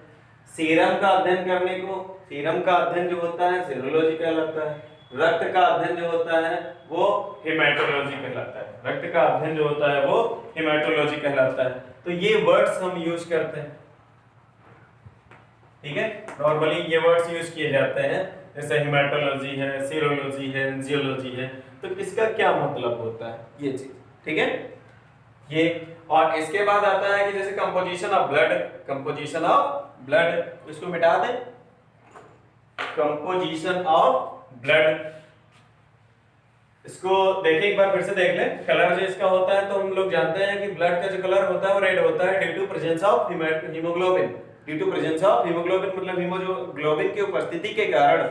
A: सीरम का अध्ययन करने को, सीरम का अध्ययन जो होता है सीरोलॉजी कहलाता है। रक्त का अध्ययन जो होता है वो हेमेटोलॉजी कहलाता है। रक्त का अध्ययन जो होता है वो हेमेटोलॉजी कहलाता है। तो ये वर्ड्स हम यूज करते हैं, ठीक है, नॉर्मली ये वर्ड्स यूज किए जाते हैं, जैसे हेमेटोलॉजी है, सीरोलॉजी है, एंजियोलॉजी है, तो किसका क्या मतलब होता है ये चीज, ठीक है ये। और इसके बाद आता है कि जैसे composition of blood, composition of blood, इसको मिटा दें, कंपोजिशन ऑफ ब्लड, इसको देखिए एक बार फिर से देख लें। कलर जो इसका होता है तो हम लोग जानते हैं कि ब्लड का जो कलर होता है वो रेड होता है due to presence of haemoglobin, due to presence of haemoglobin, मतलब हीमोग्लोबिन की उपस्थिति के कारण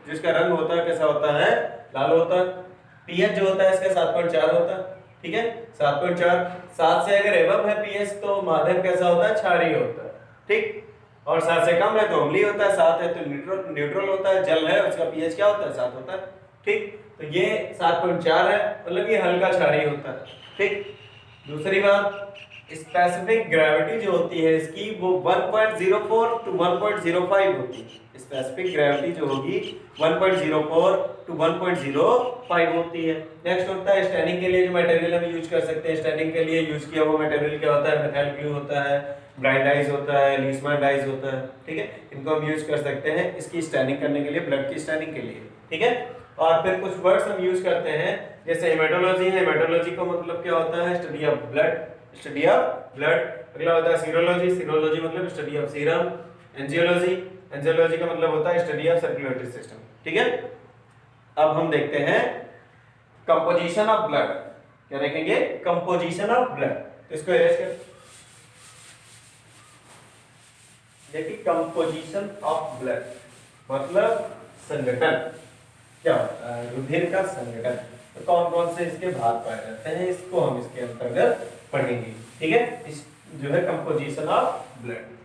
A: जो इसका रंग होता है कैसा होता है? लाल होता है। पीएच जो होता है इसका 7.4 होता है, ठीक है, 7.4, 7 से अगर एबव है पीएच तो माध्यम कैसा होता है? क्षारीय होता है, ठीक, और 7 से कम है तो अम्लीय होता है, 7 है तो न्यूट्रल होता है, जल है उसका पीएच क्या होता है? 7 होता है, ठीक। तो ये 7.4 है, मतलब ये हल्का क्षारीय होता है, ठीक। दूसरी बात, स्पेसिफिक ग्रेविटी जो होती है इसकी वो 1.04 टू 1.05 होती है। स्पेसिफिक ग्रेविटी जो होगी 1.04 टू 1.05 होती है। नेक्स्ट होता है स्टैनिंग के लिए जो मटेरियल हम यूज कर सकते हैं। स्टैनिंग के लिए यूज किया हुआ मटेरियल क्या होता है? मिथाइल ब्लू होता है, ब्राइट डाइज होता है, लीसमैन डाइज होता है, ठीक है, इनको हम यूज कर सकते हैं इसकी स्टैनिंग करने के लिए, ब्लड की स्टैनिंग के लिए, ठीक है। और फिर कुछ वर्ड्स हम यूज करते हैं जैसे हेमेटोलॉजी है, हेमेटोलॉजी का मतलब क्या होता है? Study of blood, study of blood. अगला होता है सीरोलॉजी, सीरोलॉजी मतलब study of serum. Angiology, angiology का मतलब होता है स्टडी ऑफ सर्कुलेटरी सिस्टम, ठीक है। अब हम देखते हैं कंपोजिशन ऑफ ब्लड, क्या देखेंगे? कंपोजिशन ऑफ ब्लड, तो इसको इरेज कर देखिए। कंपोजिशन ऑफ ब्लड मतलब संगठन, क्या होता है? रुधिर का संगठन, तो कौन कौन से इसके भाग पाए जाते हैं इसको हम इसके अंतर्गत पढ़ेंगे, ठीक है। इस जो है composition of blood,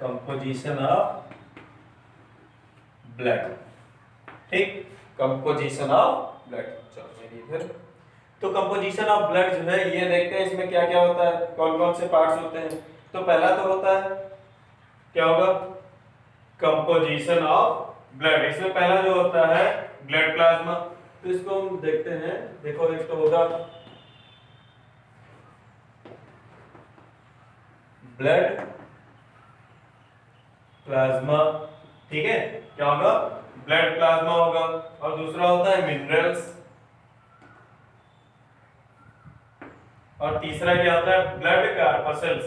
A: composition of blood, ठीक, कंपोजिशन ऑफ ब्लड। चलो तो कंपोजिशन ऑफ ब्लड जो है ये देखते हैं इसमें क्या क्या होता है, कौन कौन से पार्ट्स होते हैं। तो पहला तो होता है क्या होगा? Composition of blood. इसमें पहला जो होता है ब्लड प्लाज्मा, तो इसको हम देखते हैं। देखो एक तो होगा ब्लड प्लाज्मा, ठीक है, क्या होगा? ब्लड प्लाज्मा होगा। और दूसरा होता है मिनरल्स, और तीसरा क्या होता है? ब्लड कार्पसल्स,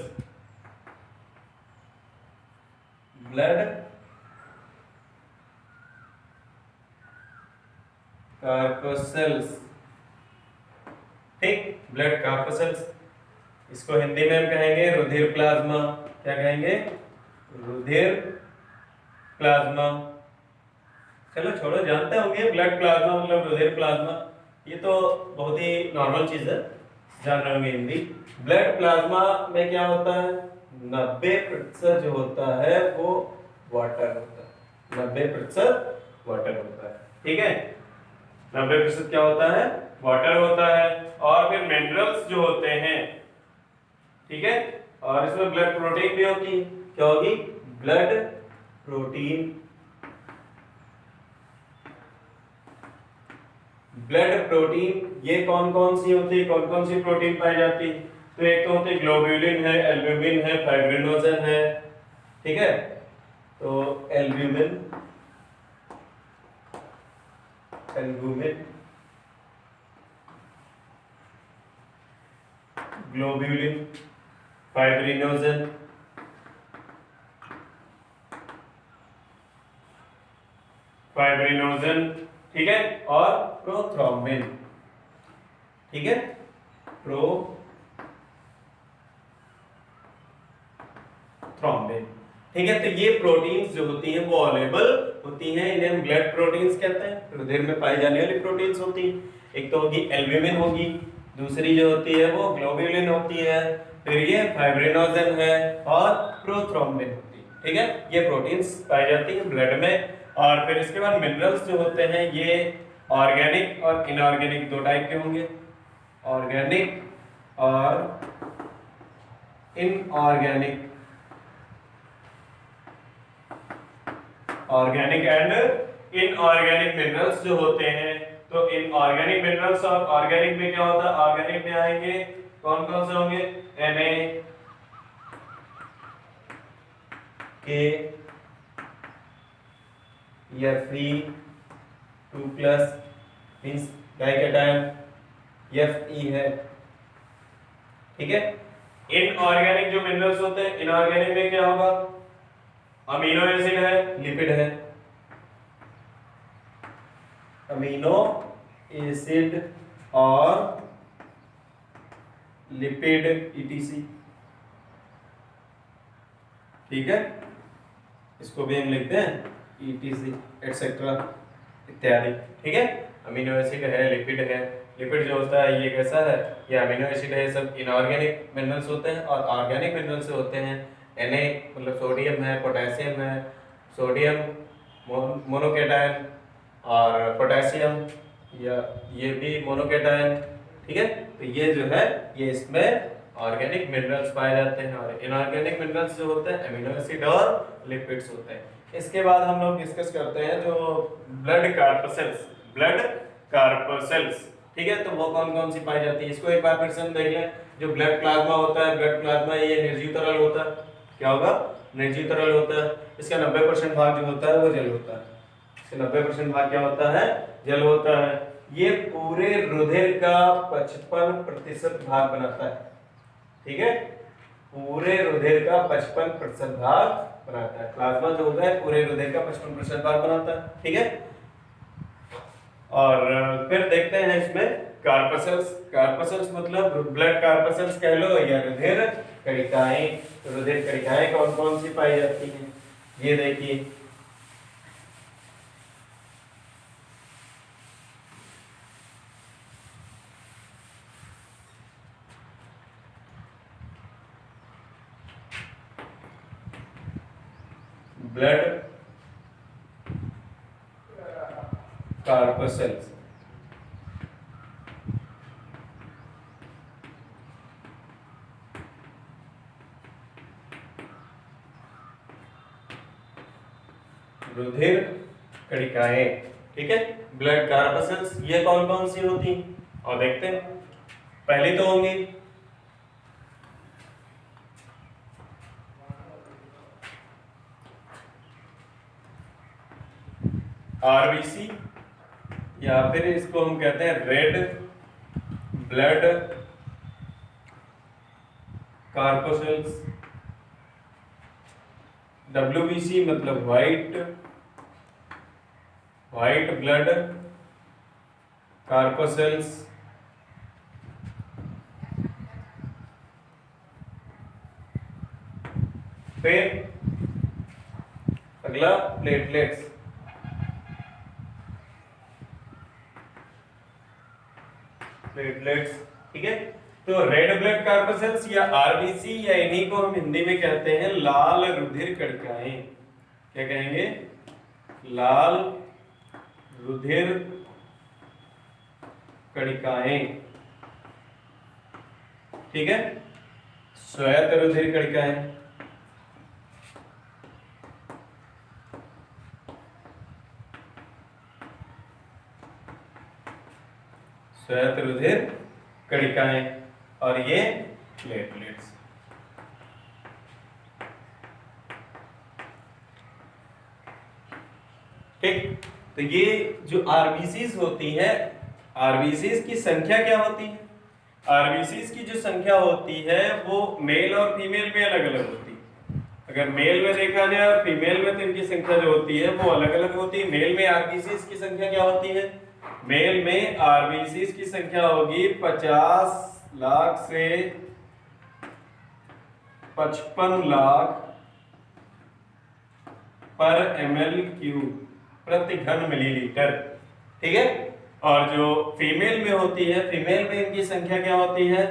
A: ब्लड कार्पसल्स, ठीक, ब्लड कार्पसेल्स, इसको हिंदी में हम कहेंगे रुधिर प्लाज्मा। क्या कहेंगे? रुधिर प्लाज्मा। चलो छोड़ो, जानते होंगे ब्लड प्लाज्मा मतलब रुधिर प्लाज्मा, ये तो बहुत ही नॉर्मल चीज है, जान रहे होंगे हिंदी। ब्लड प्लाज्मा में क्या होता है? 90% जो होता है वो वाटर होता है, 90% वाटर होता है। ठीक है, 90% क्या होता है? वाटर होता है। और फिर मिनरल्स जो होते हैं, ठीक है, और इसमें ब्लड प्रोटीन भी होती है। क्या होगी? Blood protein. ब्लड प्रोटीन ये कौन कौन सी होती है, कौन कौन सी प्रोटीन पाई जाती है? तो एक तो होती है ग्लोब्यूलिन है, एल्ब्यूमिन है, फाइब्रिनोजन है। ठीक है, तो albumin, albumin, globulin, fibrinogen, fibrinogen, ठीक है, और प्रोथ्रोम्बिन। ठीक है, प्रोथ्रोम्बिन। ठीक है, तो ये प्रोटीन्स जो होती हैं वो अवेलेबल होती हैं, इन्हें हम ब्लड प्रोटीन्स कहते हैं, रुधिर में पाई जाने वाली प्रोटीन्स होती हैं। एक तो होगी एल्ब्यूमिन होगी, दूसरी जो होती है वो ग्लोब्यूलिन होती है, फिर ये फाइब्रिनोजन है और प्रोथ्रोम्बिन होती है। ठीक है, ये प्रोटीन्स पाई जाती हैं ब्लड में। और फिर इसके बाद मिनरल्स जो होते हैं ये ऑर्गेनिक और इनऑर्गेनिक दो टाइप के होंगे, ऑर्गेनिक और inorganic, organic and inorganic minerals जो होते हैं। तो इनऑर्गेनिक मिनरल्स और ऑर्गेनिक में क्या होता है? ऑर्गेनिक में आएंगे कौन कौन से होंगे? Na, K, Fe2+ means dication, Fe है। ठीक है, इनऑर्गेनिक जो मिनरल्स होते हैं, इनऑर्गेनिक में क्या होगा? अमीनो एसिड है, लिपिड है, अमीनो एसिड और लिपिड ईटीसी। ठीक है, इसको भी हम लिखते हैं ईटीसी एटसेट्रा इत्यादि। ठीक है, अमीनो एसिड है, लिपिड है। लिपिड जो होता है ये कैसा है? ये अमीनो एसिड है, सब इनऑर्गेनिक मिनरल्स होते हैं। और ऑर्गेनिक मिनरल्स होते हैं Na मतलब सोडियम है, पोटेशियम है, सोडियम मोनोकेटायन और पोटेशियम या ये भी मोनोकेटायन। ठीक है, तो ये जो है ये इसमें ऑर्गेनिक मिनरल्स पाए जाते हैं। और इनऑर्गेनिक मिनरल्स जो होते हैं अमीनो एसिड और लिपिड्स होते हैं। इसके बाद हम लोग डिस्कस करते हैं जो ब्लड कार्पसेल्स, ब्लड कार्पसेल्स। ठीक है, तो वो कौन कौन सी पाई जाती है इसको एक बार फिर से हम देख लें। जो ब्लड प्लाज्मा होता है, ब्लड प्लाज्मा ये निर्जीव तरल होता है। क्या होगा? निर्जीव तरल होता है। इसका 90% भाग जो होता है वो जल होता है। इसका 90% भाग क्या होता है? जल होता है। ये पूरे रुधिर का 55% भाग बनाता है। ठीक है, पूरे रुधिर का 55% भाग बनाता है। प्लाज्मा जो होता है पूरे रुधिर का 55% भाग बनाता है। ठीक है, और फिर देखते हैं इसमें कार्पसेल्स। कार्पसेल्स मतलब ब्लड कार्पसेल्स कह लो या रुधिर कणिकाएं। तो रुधिर कणिकाएं कौन कौन सी पाई जाती हैं? ये देखिए, ब्लड कार्पसेल्स, रुधिर कणिकाएं। ठीक है, ब्लड कार्पसेल्स ये कौन कौन सी होती और देखते हैं। पहली तो होंगी आरबीसी या फिर इसको हम कहते हैं रेड ब्लड कार्पसेल्स। डब्ल्यूबीसी मतलब व्हाइट ब्लड कार्पसेल्स। फिर अगला प्लेटलेट्स। प्लेटलेट्स, ठीक है। तो रेड ब्लड कॉर्पसेल्स या आरबीसी या इन्हीं को हम हिंदी में कहते हैं लाल रुधिर कणिकाएं। क्या कहेंगे? लाल रुधिर कणिकाएं, ठीक है। श्वेत रुधिर कणिकाएं, श्वेत रुधिर कणिकाएं, और ये प्लेटलेट्स। ठीक, तो ये जो आरबीसीज होती है, आरबीसीज की संख्या क्या होती है? आरबीसीज की जो संख्या होती है वो मेल और फीमेल में अलग अलग होती है। अगर मेल में देखा जाए और फीमेल में, तो इनकी संख्या जो होती है वो अलग अलग होती है। मेल में आरबीसीज की संख्या क्या होती है? मेल में आरबीसीज की संख्या होगी 50 लाख से 55 लाख पर ml³ प्रति घन मिलीलीटर, ठीक है। और जो फीमेल में होती है, फीमेल में इनकी संख्या क्या होती है?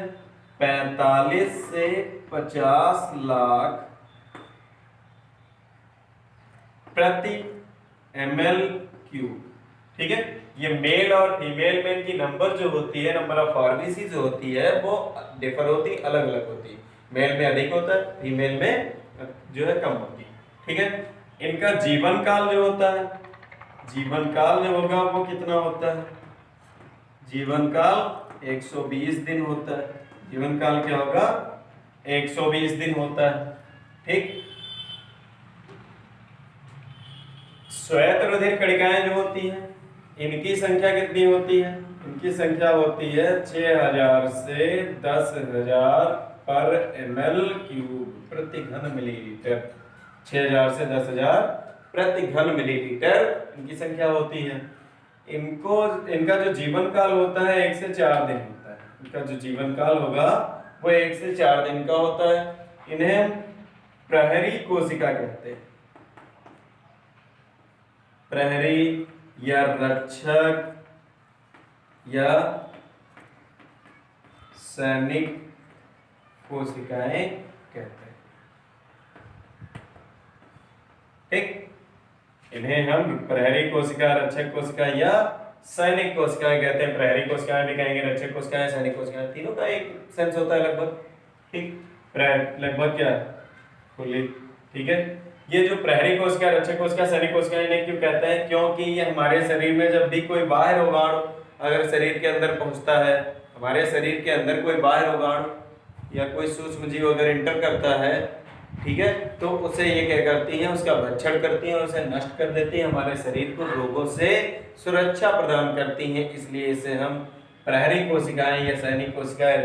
A: 45 से 50 लाख प्रति ml³, ठीक है। ये मेल और फीमेल में इनकी नंबर जो होती है, नंबर ऑफ आरबीसी जो होती है वो डिफर होती, अलग अलग होती है। मेल में अधिक होता है, फीमेल में जो है कम होती है, ठीक है। इनका जीवन काल जो होता है, जीवन काल जो होगा वो कितना होता है? जीवन काल 120 दिन होता है। जीवन काल क्या होगा? 120 दिन होता है, ठीक। श्वेत रुधिर कणिकाएं जो होती हैं, इनकी संख्या कितनी होती है? इनकी संख्या होती है 6000 से 10000 पर ml³ प्रति घन मिलीलीटर। 6000 से 10000 प्रति घन मिलीलीटर इनकी संख्या होती है। इनका जो जीवन काल होता है 1 से 4 दिन होता है। इनका जो जीवन काल होगा वो 1 से 4 दिन का होता है। इन्हें प्रहरी कोशिका कहते हैं। प्रहरी या रक्षक या सैनिक कोशिकाएं कहते हैं, ठीक। इन्हें हम प्रहरी कोशिका, रक्षक कोशिका या सैनिक कोशिकाएं कहते हैं। प्रहरी कोशिकाएं भी कहेंगे, रक्षक कोशिकाएं, सैनिक कोशिकाएं, तीनों का एक सेंस होता है लगभग, ठीक। लगभग क्या खुली, ठीक है। ये जो प्रहरी कोशिका, रक्षक कोशिका, सैनिक कोशिका इन्हें क्यों कहते हैं? क्योंकि ये हमारे शरीर में जब भी कोई बाहर रोगाणु अगर शरीर के अंदर पहुंचता है, हमारे शरीर के अंदर कोई बाहर रोगाणु या कोई सूक्ष्म जीव अगर इंटर करता है, ठीक है, तो उसे ये क्या करती हैं? उसका भक्षण करती हैं और उसे नष्ट कर देती हैं, हमारे शरीर को रोगों से सुरक्षा प्रदान करती हैं। इसलिए इसे हम प्रहरी कोशिकाएं या सैनिक कोशिकाएं,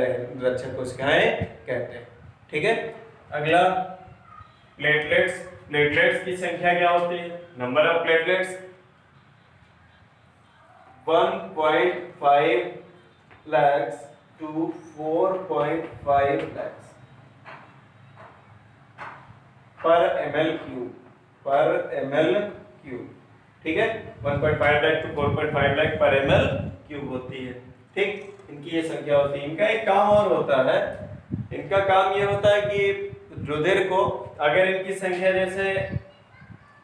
A: रक्षक कोशिकाएं कहते हैं, ठीक है। अगला प्लेटलेट्स। प्लेटलेट्स की संख्या क्या होती है? Number of platelets 1.5 lakhs to 4.5 lakhs पर ml³, पर ml³, ठीक है। 1.5 लाख to 4.5 लाख पर ml³ होती है, ठीक। इनकी ये संख्या होती है। इनका एक काम और होता है, इनका काम ये होता है कि रुधिर को, अगर इनकी संख्या जैसे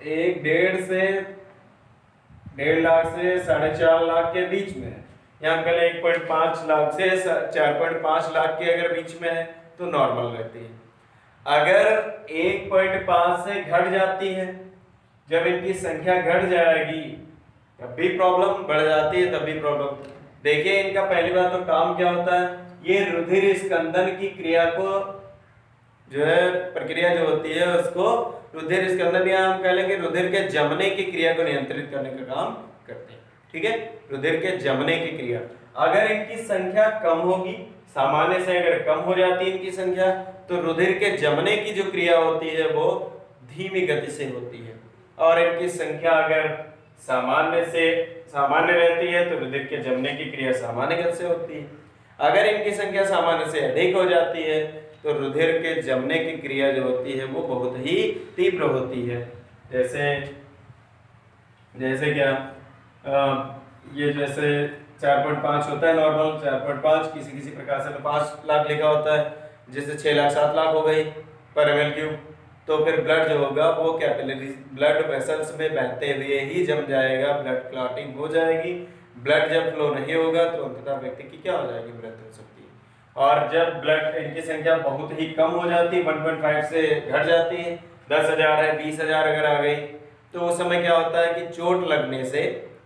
A: 1.5 लाख से 4.5 लाख के बीच में है, या हम कहें 1.5 लाख से 4.5 लाख के अगर बीच में है तो नॉर्मल रहती है। अगर 1.5 से घट जाती है, जब इनकी संख्या घट जाएगी तब भी प्रॉब्लम, बढ़ जाती है तब भी प्रॉब्लम। देखिए इनका पहली बात तो काम क्या होता है? ये रुधिर स्कंदन की क्रिया को जो है, प्रक्रिया जो होती है उसको रुधिर स्कंदन, या हम कह लेंगे रुधिर के जमने की क्रिया को नियंत्रित करने का काम करते हैं, ठीक है। रुधिर के जमने की क्रिया, अगर इनकी संख्या कम होगी, सामान्य से अगर कम हो जाती है इनकी संख्या, तो रुधिर के जमने की जो क्रिया होती है वो धीमी गति से होती है। और इनकी संख्या अगर सामान्य रहती है तो रुधिर के जमने की क्रिया सामान्य गति से होती है। अगर इनकी संख्या सामान्य से अधिक हो जाती है तो रुधिर के जमने की क्रिया जो होती है वो बहुत ही तीव्र होती है। जैसे जैसे क्या ये जैसे 4.5 होता है नॉर्मल, 4.5 किसी किसी प्रकाशन में 5 लाख लिखा होता है, जैसे 6 लाख 7 लाख हो गई पर ml3। तो फिर ब्लड जो होगा वो कैपिलरी ब्लड वेसल्स में बहते हुए ही जम जाएगा, ब्लड क्लॉटिंग हो जाएगी। ब्लड जब फ्लो नहीं होगा तो अंततः व्यक्ति की क्या हो जाएगी, मृत्यु हो सकती है। और जब ब्लड इनकी संख्या बहुत ही कम हो जाती है, 1.5 से घट जाती है, 10,000 है, 20,000 अगर आ गई, तो उस समय क्या होता है कि चोट लगने से,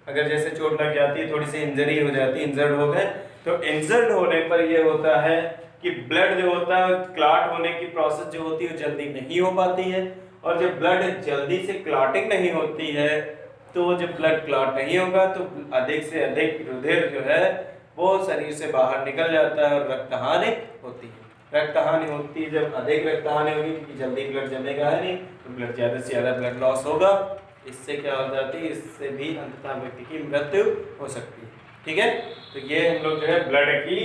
A: अगर जैसे चोट लग जाती है, थोड़ी सी इंजरी हो जाती है, इंजर्ड हो गए, तो इंजर्ड होने पर ये होता है कि ब्लड जो होता है क्लॉट होने की प्रोसेस जो होती है जल्दी नहीं हो पाती है। और जब ब्लड जल्दी से क्लॉटिंग नहीं होती है, तो जब ब्लड क्लॉट नहीं होगा तो अधिक से अधिक रुधिर जो है वो शरीर से बाहर निकल जाता है और रक्त हानि होती है। रक्त हानि होती है, जब अधिक रक्त हानि होगी क्योंकि जल्दी ब्लड जमेगा है नहीं, तो ब्लड ज़्यादा से ज़्यादा ब्लड लॉस होगा। इससे क्या हो जाती है, इससे भी अंततः व्यक्ति की मृत्यु हो सकती है। ठीक है, तो ये हम लोग जो है ब्लड की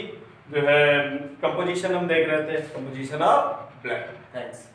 A: जो है कंपोजिशन हम देख रहे थे, कंपोजिशन ऑफ ब्लड। थैंक्स।